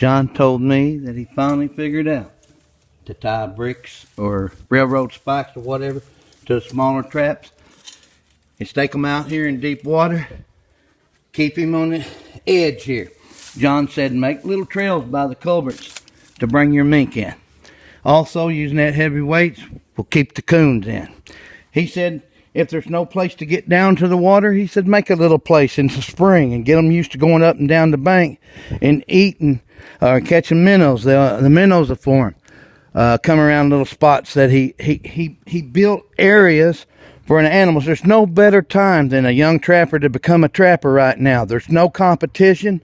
John told me that he finally figured out to tie bricks or railroad spikes or whatever to the smaller traps and stake them out here in deep water. Keep him on the edge here. John said make little trails by the culverts to bring your mink in. Also, using that heavy weights will keep the coons in. He said if there's no place to get down to the water, he said make a little place in the spring and get them used to going up and down the bank and eating or catching minnows. The minnows are for him. Come around little spots that he built areas for the animals. There's no better time than a young trapper to become a trapper right now. There's no competition.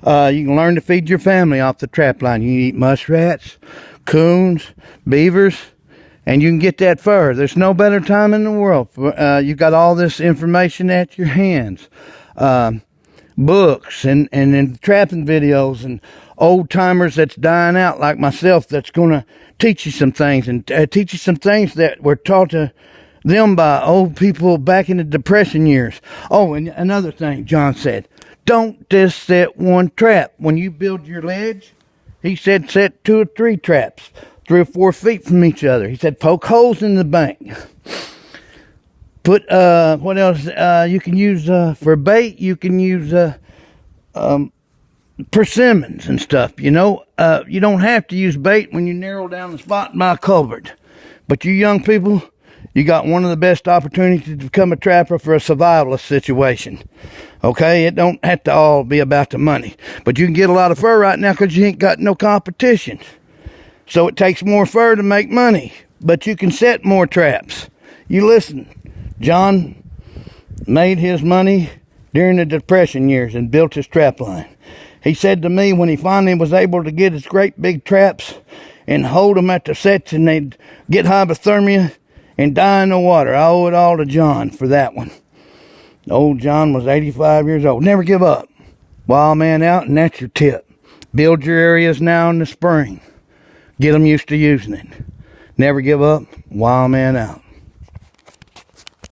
You can learn to feed your family off the trap line. You can eat muskrats, coons, beavers, and you can get that fur. There's no better time in the world. You've got all this information at your hands. Books and trapping videos and old timers that's dying out like myself that's going to teach you some things and teach you some things that were taught to them by old people back in the Depression years. Oh, and another thing John said, don't just set one trap. When you build your ledge, he said set 2 or 3 traps, 3 or 4 feet from each other. He said poke holes in the bank. Put, what else you can use for bait? You can use persimmons and stuff, you know. You don't have to use bait when you narrow down the spot by a culvert. But you young people, you got one of the best opportunities to become a trapper for a survivalist situation. Okay, it don't have to all be about the money. But you can get a lot of fur right now because you ain't got no competition. So it takes more fur to make money. But you can set more traps. You listen, John made his money during the Depression years and built his trap line. He said to me when he finally was able to get his great big traps and hold them at the sets and they'd get hypothermia and die in the water. I owe it all to John for that one. Old John was 85 years old. Never give up. Wild man out, and that's your tip. Build your areas now in the spring. Get them used to using it. Never give up. Wild man out.